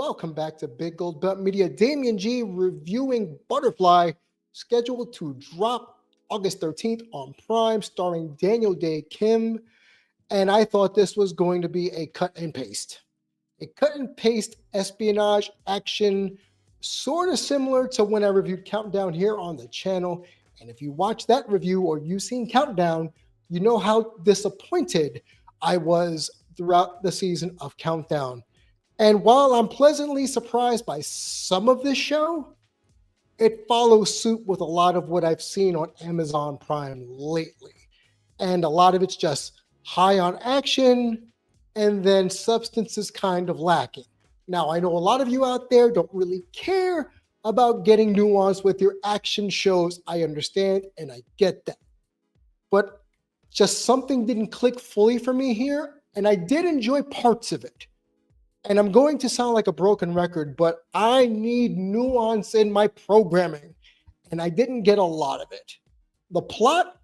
welcome back to Big Gold Belt Media. Damien G reviewing Butterfly, scheduled to drop August 13th on Prime, starring Daniel Day Kim. And I thought this was going to be a cut and paste. A cut and paste espionage action, sort of similar to when I reviewed Countdown here on the channel. And if you watch that review or you've seen Countdown, you know how disappointed I was throughout the season of Countdown. And while I'm pleasantly surprised by some of this show, it follows suit with a lot of what I've seen on Amazon Prime lately. And a lot of it's just high on action, and then substance is kind of lacking. Now, I know a lot of you out there don't really care about getting nuance with your action shows. I understand, and I get that. But just something didn't click fully for me here, and I did enjoy parts of it. And I'm going to sound like a broken record, but I need nuance in my programming, and I didn't get a lot of it. The plot,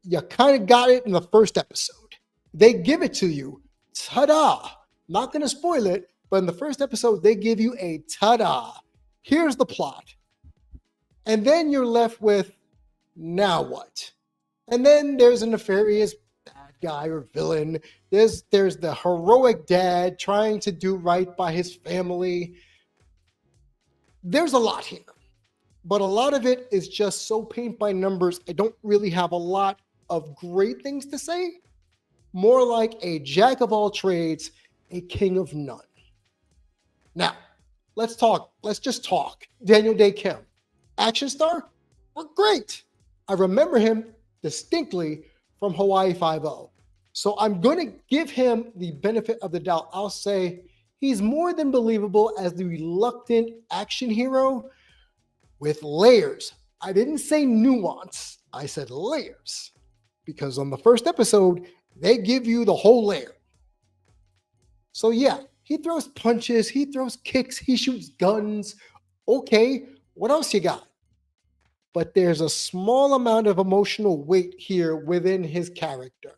you kind of got it in the first episode. They give it to you. Ta-da! Not going to spoil it, but in the first episode, they give you a ta-da. Here's the plot. And then you're left with, now what? And then there's a nefarious bad guy or villain. There's the heroic dad trying to do right by his family. There's a lot here, but a lot of it is just so paint by numbers. I don't really have a lot of great things to say. More like a jack of all trades, a king of none. Now, let's talk. Let's just talk. Daniel Day Kim, action star? Well, great. I remember him distinctly from Hawaii Five-0. So I'm going to give him the benefit of the doubt. I'll say he's more than believable as the reluctant action hero with layers. I didn't say nuance. I said layers. Because on the first episode, they give you the whole layer. So yeah, he throws punches, he throws kicks, he shoots guns. Okay, what else you got? But there's a small amount of emotional weight here within his character.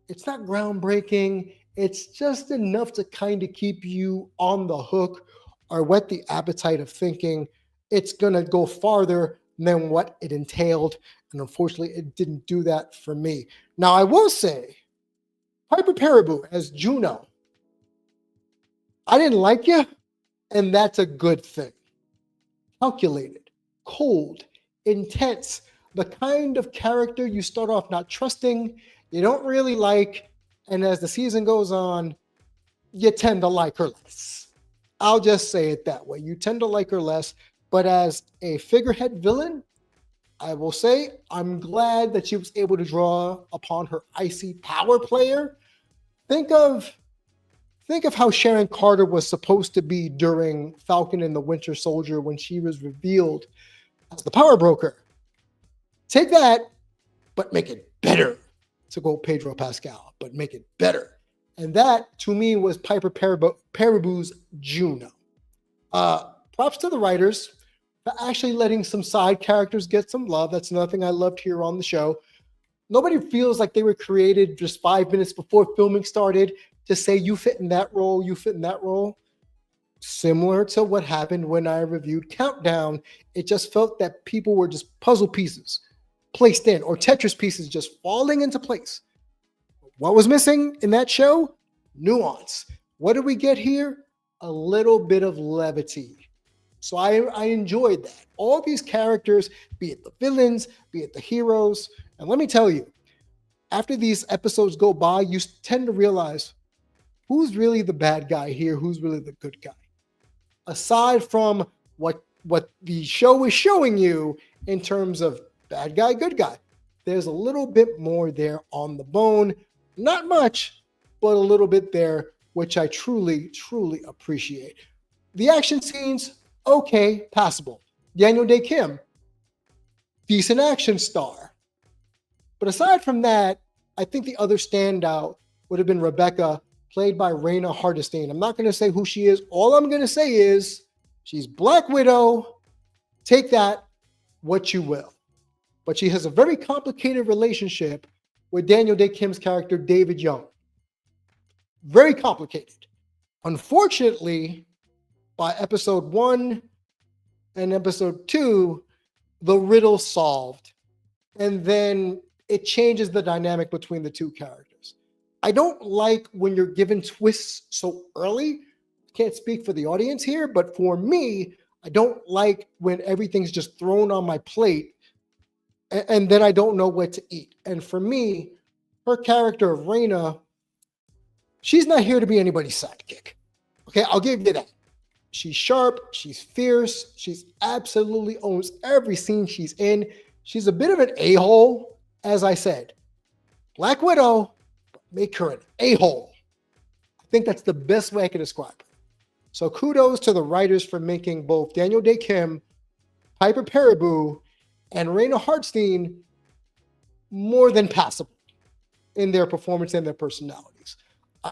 It's not groundbreaking. It's just enough to kind of keep you on the hook or whet the appetite of thinking it's going to go farther than what it entailed. And unfortunately, it didn't do that for me. Now, I will say, Piper Perabo as Juno, I didn't like you, and that's a good thing. Calculated, cold, intense, the kind of character you start off not trusting, you don't really like, and as the season goes on, you tend to like her less. I'll just say it that way. You tend to like her less, but as a figurehead villain, I will say I'm glad that she was able to draw upon her icy power player. Think of how Sharon Carter was supposed to be during Falcon and the Winter Soldier when she was revealed as the power broker. Take that, but make it better, to quote Pedro Pascal, but make it better. And that, to me, was Piper Perabo's Juno. Props to the writers for actually letting some side characters get some love. That's another thing I loved here on the show. Nobody feels like they were created just 5 minutes before filming started to say, you fit in that role, you fit in that role. Similar to what happened when I reviewed Countdown, it just felt that people were just puzzle pieces placed in, or Tetris pieces just falling into place. What was missing in that show? Nuance. What did we get here? A little bit of levity. So I enjoyed that. All these characters, be it the villains, be it the heroes, and let me tell you, after these episodes go by, you tend to realize who's really the bad guy here, who's really the good guy. Aside from what the show is showing you in terms of bad guy, good guy, there's a little bit more there on the bone. Not much, but a little bit there, which I truly, truly appreciate. The action scenes, okay, passable. Daniel Day Kim, decent action star. But aside from that, I think the other standout would have been Rebecca, played by Raina Hardesty. I'm not going to say who she is. All I'm going to say is she's Black Widow. Take that what you will. But she has a very complicated relationship with Daniel Day Kim's character, David Jung. Very complicated. Unfortunately, by episode 1 and episode 2, the riddle solved. And then it changes the dynamic between the two characters. I don't like when you're given twists so early. Can't speak for the audience here, but for me, I don't like when everything's just thrown on my plate and then I don't know what to eat. And for me, her character of Raina, she's not here to be anybody's sidekick. Okay, I'll give you that. She's sharp, she's fierce, she's absolutely owns every scene she's in. She's a bit of an a-hole, as I said. Black Widow, make her an a-hole. I think that's the best way I can describe her. So kudos to the writers for making both Daniel Day Kim, Piper Perabo, and Raina Hardesty more than passable in their performance and their personalities.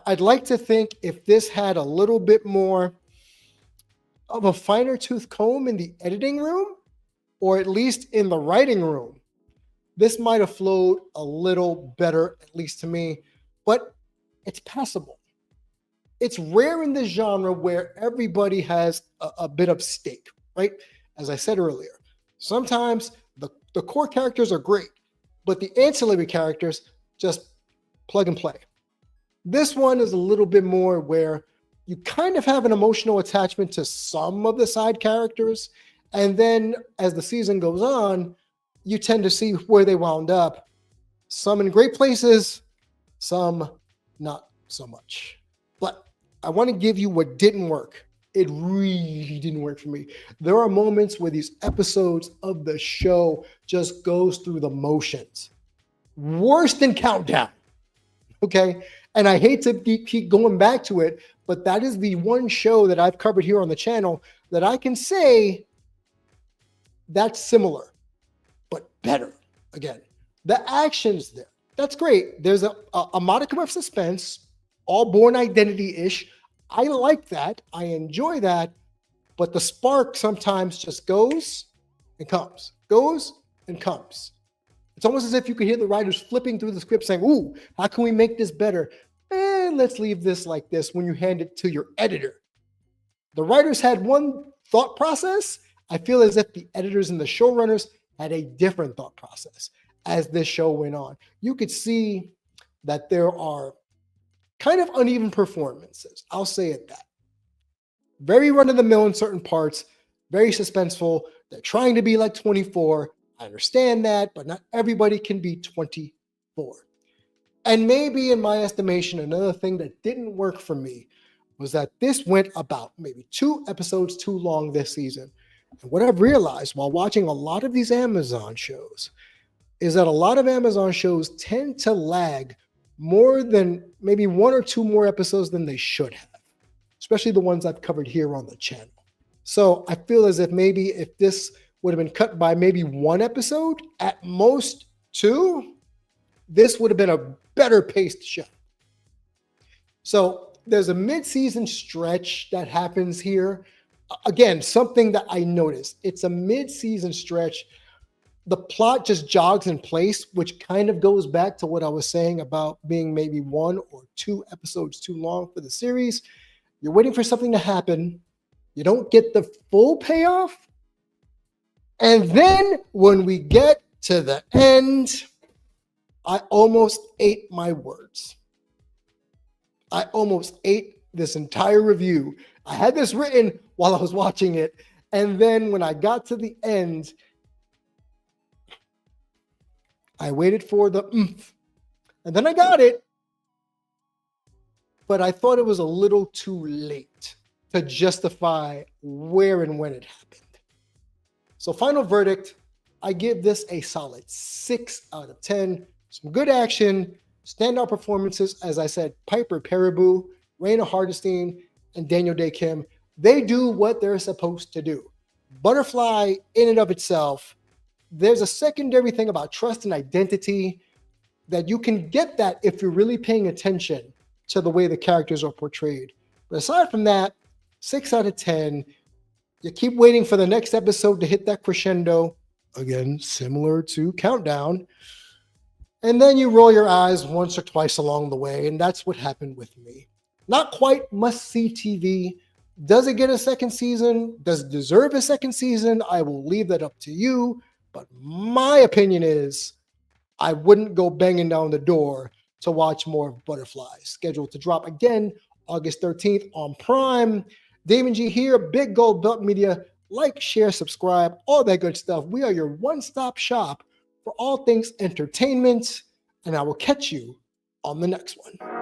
I'd like to think if this had a little bit more of a finer tooth comb in the editing room, or at least in the writing room, this might have flowed a little better, at least to me, but it's passable. It's rare in this genre where everybody has a bit of stake, right? As I said earlier, sometimes the core characters are great, but the ancillary characters just plug and play. This one is a little bit more where you kind of have an emotional attachment to some of the side characters, and then as the season goes on, you tend to see where they wound up. Some in great places, some not so much. But I want to give you what didn't work. It really didn't work for me. There are moments where these episodes of the show just goes through the motions. Worse than Countdown. Okay? And I hate to keep going back to it, but that is the one show that I've covered here on the channel that I can say that's similar, but better. Again, the action's there. That's great. There's a modicum of suspense, all Born Identity-ish. I like that. I enjoy that. But the spark sometimes just goes and comes, goes and comes. It's almost as if you could hear the writers flipping through the script saying, ooh, how can we make this better? Let's leave this like this when you hand it to your editor. The writers had one thought process. I feel as if the editors and the showrunners had a different thought process as this show went on. You could see that there are kind of uneven performances. I'll say it that. Very run-of-the-mill in certain parts, very suspenseful. They're trying to be like 24. I understand that, but not everybody can be 24. And maybe in my estimation, another thing that didn't work for me was that this went about maybe 2 episodes too long this season. And what I've realized while watching a lot of these Amazon shows is that a lot of Amazon shows tend to lag more than maybe 1 or 2 more episodes than they should have, especially the ones I've covered here on the channel. So I feel as if maybe if this would have been cut by maybe 1 episode, at most 2, this would have been a better paced show. So there's a mid-season stretch that happens here. Again, something that I noticed. It's a mid-season stretch. The plot just jogs in place, which kind of goes back to what I was saying about being maybe 1 or 2 episodes too long for the series. You're waiting for something to happen. You don't get the full payoff. And then when we get to the end, I almost ate my words. I almost ate this entire review. I had this written while I was watching it. And then when I got to the end, I waited for the oomph. And then I got it. But I thought it was a little too late to justify where and when it happened. So final verdict, I give this a solid 6 out of 10. Some good action, standout performances. As I said, Piper Perabo, Raina Hardesty, and Daniel Day Kim. They do what they're supposed to do. Butterfly in and of itself, there's a secondary thing about trust and identity that you can get that if you're really paying attention to the way the characters are portrayed. But aside from that, 6 out of 10. You keep waiting for the next episode to hit that crescendo. Again, similar to Countdown. And then you roll your eyes once or twice along the way. And that's what happened with me. Not quite must-see TV, Does it get a second season? Does it deserve a second season? I will leave that up to you. But my opinion is I wouldn't go banging down the door to watch more of Butterfly. Scheduled to drop again August 13th on Prime. Damon G here, Big Gold Belt Media. Like, share, subscribe, all that good stuff. We are your one-stop shop for all things entertainment, and I will catch you on the next one.